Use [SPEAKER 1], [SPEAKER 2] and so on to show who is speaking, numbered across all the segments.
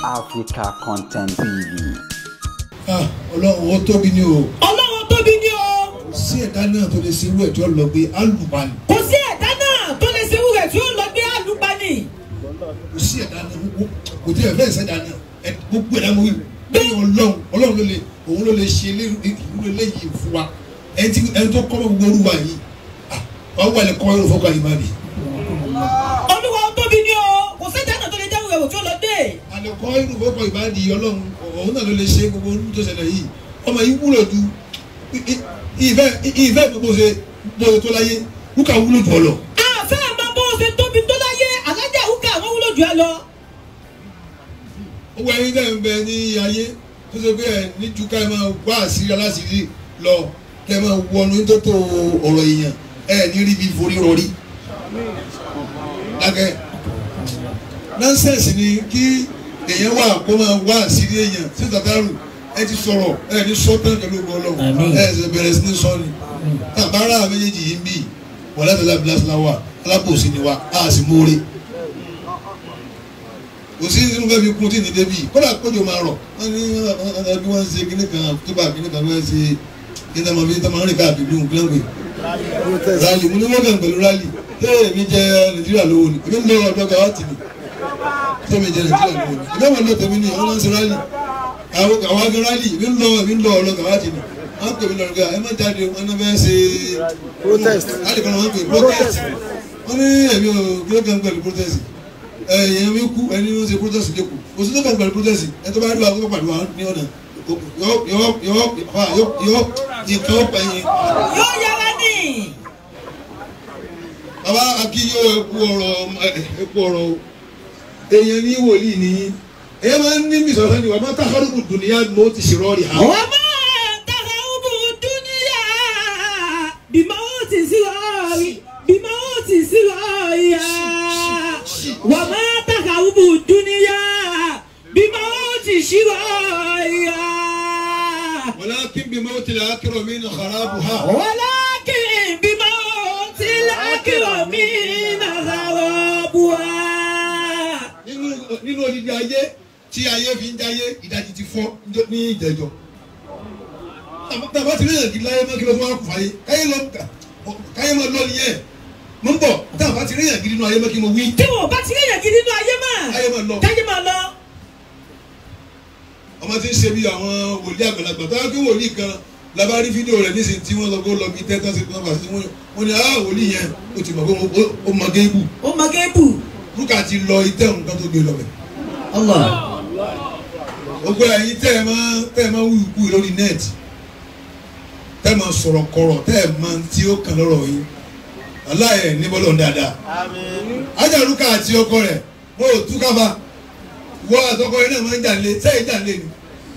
[SPEAKER 1] Africa Content TV.
[SPEAKER 2] Ọlọ́run ó tóbi ni o.
[SPEAKER 3] Ọlọ́run tóbi ni o.
[SPEAKER 2] Kò sí ẹ̀dá náà tó lè ṣe irú ẹ̀ tí ó lọ gbé alùpàní.
[SPEAKER 3] Kò sí ẹ̀dá náà tó lè ṣe irú ẹ̀ tí ó lọ gbé alùpàní.
[SPEAKER 2] Kò sí ẹ̀dá náà kò tí ẹ̀ fẹ́ ṣẹ̀dá náà gbogbo ẹ̀dá mo wí. Lẹ́yìn Ọlọ́run ló lè òun ló lè ṣe irú eléyìí fún wa. Ẹni tó kọ́ gbogbo orúwa yìí wọ́n wà lè kọ́ irú fọ́kà yìí má bì.
[SPEAKER 3] Olúwa tóbi ni o. Kò sí ẹ̀dá náà tó lè jẹ́ irú ẹ̀ tí ó lọ dé.
[SPEAKER 2] Àlẹ́kọ́ irú fọ́kà yìí má di Ọlọ́run òun náà ló lè ṣe gbogbo orú tó ṣẹlẹ̀ yìí. Ọmọ yìí wúlò ju ìfẹ́ gbogbo ṣe tó láyé wúkà wúlò jù ọ lọ.
[SPEAKER 3] Àfẹ́ máa bọ́ ṣe tóbi tó láyé alájà wúkà wọ́n wúlò jù ẹ lọ.
[SPEAKER 2] Owó ẹyin náà ń bẹ ní ayé tó ṣe pé ẹ ní ju ká ẹ máa wá àṣírí aláṣírí lọ kẹ ẹ máa wọnú tó tó ọ̀rọ̀ èèyàn ẹ ní rí bí forí rọrí. Lákẹ́ nọ́ńsẹ̀nsì ni kí èèyàn wà kó máa wá àṣírí èèyàn sí tàtàrù ẹ ti sọ̀rọ̀ ẹ ní sọ́tàn pẹ̀lú Ọlọ́run ẹ ṣe bẹ̀rẹ̀ sí ní sọ́ni tàbára méjèèjì yìí ń bì wọ́n láti lábìlásíláwà alábòsí ni wa á sì mórí kò sí nínú bẹ́ẹ̀ fi kún tí ní débi kódà kójò máa rọ̀ wọ́n ní ẹbí wọ́n ṣe kíní kan tó bá kíní kan wọ́n ṣe kíní kan fi tó máa ń rìn káàkiri bí nǹkan gbé rálì mo ní wọ́n kàn pẹ̀lú rálì tẹ́lẹ̀ mi jẹ́ Nàìjíríà lówó ni èmi ń lọ ọ̀dọ́ gàwátì ni tẹ́lẹ̀ mi jẹ́ Nàìjíríà lówó ni èmi àwọn ọ̀dọ́ tẹ̀mí ni wọ́n máa ń ṣe rálì àwọn agbẹ́ rálì èmi ń lọ ọ̀dọ́ gàwátì ni wọ́n pè mí lọ́rọ̀ gà ẹ má jáde wọn náà fẹ́ ṣe protest láti kan wọ́n pè protest wọ́n ní ẹ̀mí ò kíló kan pẹ̀lú protest ẹ̀yìn mi kú ẹni ó ṣe protest lẹ́kọ̀ọ́ kò sí tó kàn pẹ̀lú protest ẹ tó bá rí wa kó pàdé wa ní ọ̀nà yọ nǹkan ọ̀pẹ yẹn.
[SPEAKER 3] Yóò yára ní.
[SPEAKER 2] Bàbá akíyó epo ọ̀rọ̀ o èèyàn ní wòlíì nìyí èèyàn máa ń ní mìsọ̀rọ̀ ni wà má tàkàrùkù dùnìyà mọ́ ti ṣèrọ̀ rí ha.
[SPEAKER 3] وما تخوب الدنيا بموت شرايا
[SPEAKER 2] ولكن بموت الأكرمين خرابها
[SPEAKER 3] ولكن بموت الأكرمين خرابها
[SPEAKER 2] nínú odidi ayé tí ayé fi ń jayé ìdajì ti fọ́ ní ìjẹjọ́ tàbá ti rí èyàn láyé mọ́ kí ló tó wá kù fàyè káyé mọ́ lọ nìyẹn mo ń bọ̀ tàbá ti rí èyàn gidi nínú ayé mọ́ kí mo wí.
[SPEAKER 3] tí wọn bá ti rí èyàn gidi nínú ayé mọ́ káyé máa lọ.
[SPEAKER 2] ọmọ tí ń ṣe bí àwọn wòlíì àgbàlagbà tó wá pé wòlíì kan labá rí fídíò rẹ̀ nísìnyí tí wọ́n sọ pé ó lọ bí tẹ́tọ́ sí pé wọ́n ní wòlíì yẹn ó ti mọ̀ pé ó mọ géébù.
[SPEAKER 3] ó mọ géébù.
[SPEAKER 2] Rúkà ti lọ itẹ́ nǹkan tó gbé lọ bẹ̀. Gbogbo ẹ̀yin tẹ́ ẹ máa wúwo kú lórí nẹ́ẹ̀tì tẹ́ ẹ máa sọ̀rọ̀ kọ̀rọ̀ tẹ́ ẹ máa tí ó kàn lọ́rọ̀ yín aláyẹ̀ níbọ̀lọ́ dáadáa. Ajá Rúkà àti ọkọ rẹ̀ wọ́n ò túká bá ìwọ àtọkọ yẹn náà máa ń jà lé sẹ́yìn jà lé ni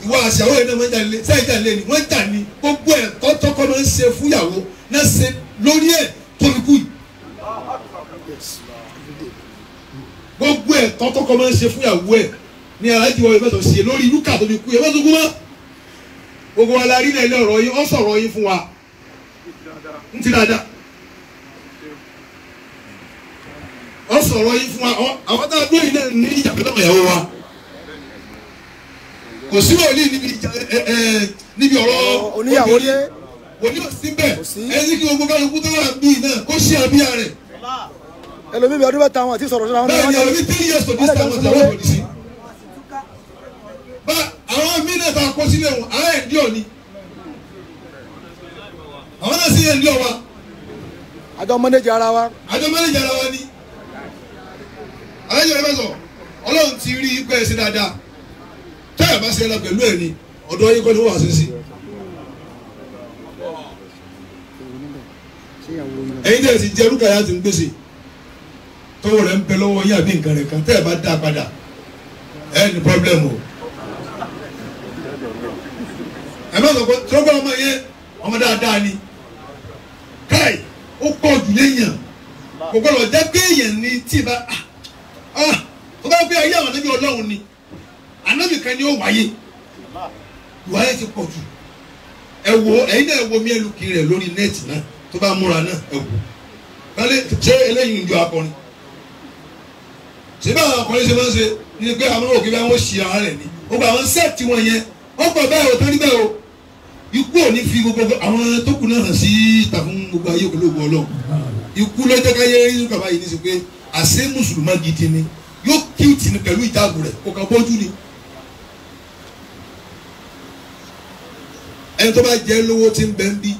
[SPEAKER 2] ìwọ àṣàwọ̀ yẹn náà máa ń jà lé sẹ́yìn jà lé ni wọ́n jà ní gbogbo ẹ̀ tọ́tọ́kọ máa ń ṣe fúyàwó náà ṣe lórí ẹ̀ tóbi kú yìí. Gbogbo ẹ̀ tọ́tọ́kọ máa ń ṣe fúyàwó ẹ̀ ní aláàjì wọ́n ìbẹ̀tọ̀ ṣe lórí Rúkà tó fi kú yẹn mọ́tò kú mọ́. Gbogbo wa la rí náà ilé ọ̀rọ̀ yín ọ́ sọ̀rọ̀ yín fún wa ń ti dáadáa. Ọ́ sọ̀rọ̀ yín fún wa àwọn tá a gbé yìí náà ní ìjàpẹ́ náà ìyàwó wa. Kò sí wòlíì níbi ọ̀rọ̀
[SPEAKER 4] oníyàwó dé.
[SPEAKER 2] Wòlíì ò sí bẹ́ẹ̀ ẹni kí gbogbo kálukú tó wà bíi náà kó ṣe àbíyá rẹ̀.
[SPEAKER 4] Ẹlòmíì bí ọdún mẹ́ta wọn àti sọ̀rọ̀ sọ́nà.
[SPEAKER 2] Bẹ́ẹ̀ni ẹlòmíì 3 years to this time ọ̀sẹ̀ wọ́n kò ní sí. Bá àwọn mílíọ̀nù tá a kó sílẹ̀ wọn àwọn ẹ̀ndí òní. Àwọn náà sì ẹ̀ndí ọ̀wa.
[SPEAKER 4] Àjọ mọ́nẹ́jì ara wa.
[SPEAKER 2] Àjọ mọ́nẹ́jì ara wa ni. Alájọ rẹ̀ bá sọ, Ọlọ́run ti rí ipẹ́ ẹ̀ sí dáadáa. Táyà bá ṣe ẹ lọ pẹ̀lú ẹ̀ ni, ọ̀dọ́ yín kọ́ ni wọ́n wà sí sí. Ẹ̀yin tẹ̀ sí jẹ́ Rúkà yá ti ń gbèsè. Tọ́wọ́ rẹ̀ ń bẹ lọ́wọ́ yín àbí nǹkan rẹ̀ kan tẹ́ ẹ̀ bá dá padà ẹ̀ ní pọ́blẹ́mù o. Ẹ má sọ pé tọ́gbọ́n ọmọ yẹn ọmọ dáadáa ni káì ó pọ̀ jù léèyàn kò gbọ́dọ̀ jẹ́ pé èèyàn ni tí ì bá tó bá gbé ayé àwọn ànábì Ọlọ́run ni ànábì kan ni ó wáyé ìwáyé ti pọ̀ jù ẹ wo ẹ̀yin náà wo Mílùkì rẹ̀ lórí nẹ́ẹ̀tì náà tó bá múra náà ẹ wò kálí ṣé eléyìí ń jọ akọrin ṣé báwọn ọkùnrin ṣe máa ń ṣe ní pé àwọn òkè bí wọ́n ṣì ara rẹ̀ ni ó gba àwọn sẹ́ẹ̀tì wọn yẹn wọ́n pọ̀ bẹ́ẹ̀ ò tán níbẹ̀ o ikú ò ní fi gbogbo àwọn tó kù náà hàn sí ìta fún gbogbo ayé òkèlógún ọlọ́run ikú lọ́jọ́ káyé rí bàbá yìí ní sí pé àṣé mùsùlùmá gidi ni yóò kíùtì ní pẹ̀lú ìjáàbù rẹ̀ kò kàn bójú ni. ẹni tó bá jẹ́ lówó tí ń bẹ ń bí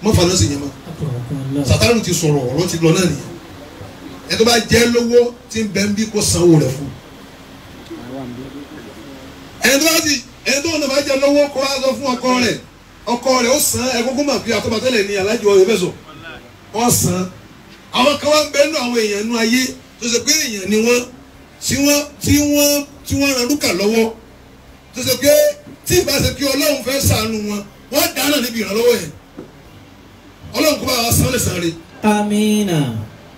[SPEAKER 2] mọ́fà náà sì yẹn mọ́ Sàtánù ti sọ̀rọ̀ ọ̀rọ̀ ti lọ náà nìyẹn ẹni tó bá jẹ́ lówó tí ń bẹ ń bí kó sanwó rẹ̀ fún ẹni tó wọn bá jẹ́ lówó kó wá sọ fún ọkọ rẹ̀ ó san ẹ̀kọ́kọ́ mà fi àtọ́bà tẹ́lẹ̀ ní alájọ ọ̀rẹ́ fẹ́ sọ ó san àwọn kan wá ń bẹ́ẹ̀ nù àwọn èèyàn nù ayé tó ṣe pé èèyàn ni wọ́n tí wọ́n ran lúkà lọ́wọ́ tó ṣe pé tí ìbá ṣe kí Ọlọ́run fẹ́ ṣàánú wọ́n dáná níbi ìrànlọ́wọ́ yẹn Ọlọ́run kó bá wa san lẹ́san rẹ̀.
[SPEAKER 3] Amina.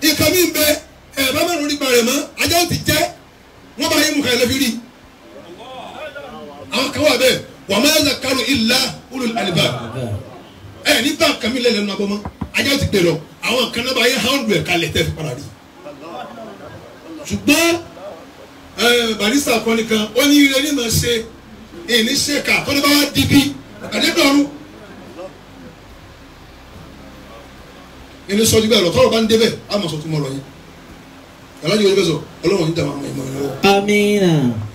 [SPEAKER 2] ìka mi bẹ ẹ bá mẹ́rin nípa rẹ̀ mọ́ ajá ó ti jẹ́ wọ́n bá yé mu kàyẹ́ lẹ́fi rí àwọn kan wà bẹ́ẹ̀ wà má yazakkaru illa ulul albab ẹ nígbà kàmí lẹ́lẹ́nu abọ́mọ́ ajá ó ti gbé lọ àwọn kan náà bá yẹ hàn lù ẹ̀ kalẹ̀ tẹ́ fi para rí ṣùgbọ́n barista kan nìkan ó ní ilé ní ma ṣe èyí ṣe ká tó ní bá wá dìbí àdédọ́rùn ẹni sọ́jú bẹ́ẹ̀ lọ tọ́rọ̀ bá ń débẹ̀ á mọ̀ sọ tó mọ̀ lọ yẹn alájọ ìwé sọ ọlọ́run ní dàmú àwọn ìmọ̀ ìlú.
[SPEAKER 3] Amina.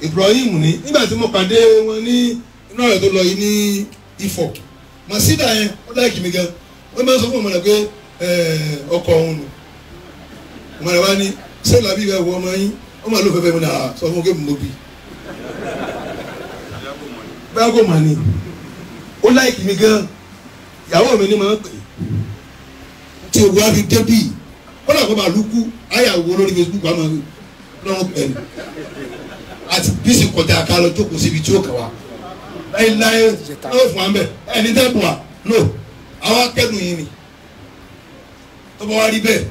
[SPEAKER 2] Ibrahim ní nígbà tí mo pàdé wọn ní inú ọ̀rẹ́ tó lọ yìí ní Ifọ̀ Masida yẹn ó láìkì mi gan wọ́n máa ń sọ fún ọmọ rẹ̀ pé ọkọ̀ òun nù ọmọ rẹ̀ wá ní ṣé làbí ìwé ẹ̀wọ̀ ọmọ yín ọmọ àlọ́ fẹ́fẹ́ mi náà sọ fún kébù mọ́bí báyọ̀ kò mà ní ó láìkì mi gan ìyàwó mi ní máa ń pè tí òwú á fi débì ó làkọ́ bá lùkú ayàwó lórí Facebook àmọ́ lọ́wọ́ pẹ̀lú àti bísí kọjá ká lọ jókòó síbi tí ó kà wá láyé lọ́wọ́ fún wa ń bẹ̀ ẹni dẹ́kun wa no àwọn akẹ́dùn yìí ni tó bá wá rí bẹ́ẹ̀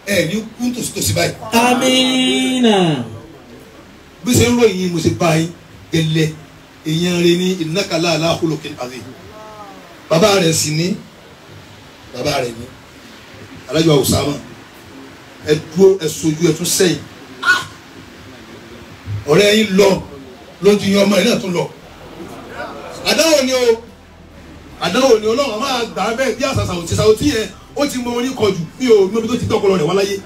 [SPEAKER 2] ẹ ní kú tòsítòsí báyìí.
[SPEAKER 3] Amina.
[SPEAKER 2] bí ṣe ń ròyìn yìí mo ṣe bá yín gẹ́lẹ́ èèyàn rẹ ní innaka la ala khuluqin azim bàbá rẹ̀ sì ní bàbá rẹ̀ ní alájọ Usama ẹ dúró ẹ sojú ẹ tún sẹ́yìn ọ̀rẹ́ yín lọ lójú yín ọmọ yín náà tún lọ àdáwò ni Ọlọ́run máa gbà bẹ́ẹ̀ bí àṣà sàwòtí yẹn ó ti mọ orin kọjú bí o mọbi tó ti tọkọlọ rẹ̀ wá láyé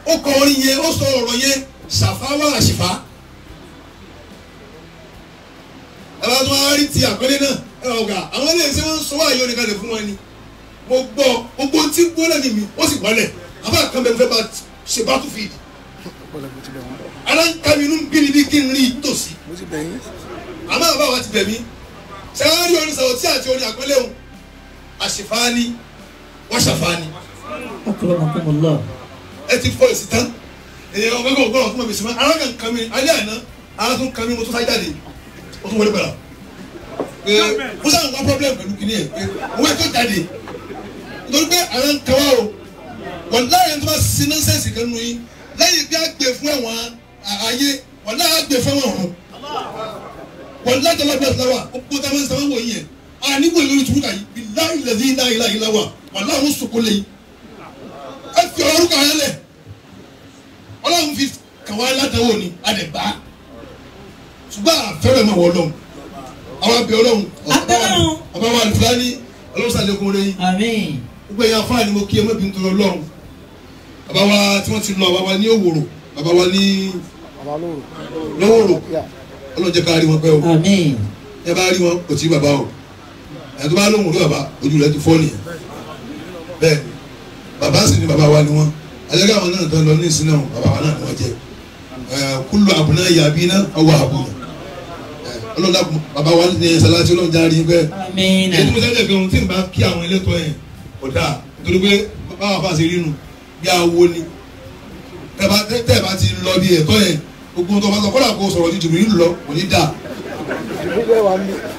[SPEAKER 2] ó kọ orin yẹn ó sọ ọ̀rọ̀ yẹn ṣàfáwá àṣìfá ẹ bá tún wá rí ti àpẹẹrẹ náà ẹ wà ọgá àwọn ilé iṣẹ́ wọn sọ wá àyè oníkalẹ̀ fún wọn ni mo gbọ́ gbogbo tí gbọ́dọ̀ ní mi ó sì wọlé àbá kan bẹ fẹ́ bá ṣe battlefield aláǹkàmí inú bí ni bí kí n rí tòsí àmọ́ àbá wa ti bẹ̀ mí ṣé wọ́n rí orin sàwọ́tí àti orin àpẹẹrẹ òun àṣìfáàní wọ́n ṣàfáàní.
[SPEAKER 3] Akramakumullah.
[SPEAKER 2] ẹ ti fọ èsì tán èyàn ọgbẹ́gbẹ́ ọgbọ́n fún mi sí ma ara kan kan mi alẹ́ àná ara tún kan mi mo tún fà jáde mo tún wọlé padà pé mo sáà ń wá problem pẹ̀lú kìíní ẹ̀ pé owó ètò jáde nítorí pé ara ń kẹwà o wọ́n láyé tó bá sí nọ́sẹ̀sì kan nù yín lẹ́yìn bí a gbé fún ẹ̀wọ̀n ayé wọ́n láyé a gbé fún ẹ̀wọ̀n ọ̀hún wọ́n lájọ́ lábẹ́ àtàwà ó kó tá a máa ń sábà wọ̀ yín yẹn a nígbò lórí turuka yìí bí láyé lẹ́sìn láyé láwà wọ́n láwọn ń sọkó lẹ́yìn ẹ fi ọ̀rọ̀ orúkọ ayé lẹ̀ Ọlọ́run fi kàwá látàwọ̀ ni a lè bá ṣùgbọ́n àfẹ́rẹ́ máa wọ Ọlọ́run àwọn abẹ Ọlọ́run ọba wa Al-Fulani Ọlọ́run sàlékún rẹ̀ yìí
[SPEAKER 3] Àmín.
[SPEAKER 2] gbogbo ẹ̀yà fáà ni mo kí ẹ mọ́bi nítorí Ọlọ́run bàbá wa tí wọ́n ti lọ bàbá wa ní Òwòrò bàbá wa ní lọ́wọ́rò Ọlọ́run jẹ́ ká rí wọn pẹ́ o
[SPEAKER 3] Àmín.
[SPEAKER 2] ẹ bá rí wọn kò tí bàbá o ẹ̀ tó bá lóhùn rí bàbá ojú rẹ̀ ti fọ́ nìyẹn bẹ́ẹ̀ bàbá sì ni bàbá wa ni wọ́n ajẹ́gẹ́ àwọn náà tán lọ ní ìsìn náà bàbá wa náà ni wọ́n jẹ́ kúlù àbùnà yàbí náà ọwọ́ àbùnà ọlọ́dà bàbá wa ní ẹ̀sálásí Ọlọ́run járe bẹ́ẹ̀
[SPEAKER 3] Àmín.
[SPEAKER 2] èyí tí mo sẹ́jẹ̀ gan tí n bá kí àwọn elétò yẹn kò dáa nítorí pé báwa fà sí rínu bí awo ni tẹ́ ẹ bá ti lọ bí ẹ̀tọ́ yẹn gbogbo tó bá sọ kọ́lá kó sọ̀rọ̀ ju jìbìrì lọ kò ní dáa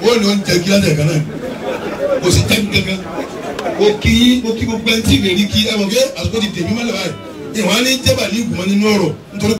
[SPEAKER 2] ó ní oúnjẹ kí lásẹ̀ kan náà kò sì jẹ́ kankan mo kí gbogbo ẹni tí ìrèrí kí ẹ mọ̀ pé àsìkò ti tèmi mọ́lẹ̀ báyìí ìwọ̀n á ní jẹ́bà ní ìgbìmọ̀ nínú ọ̀rọ̀ nítorí.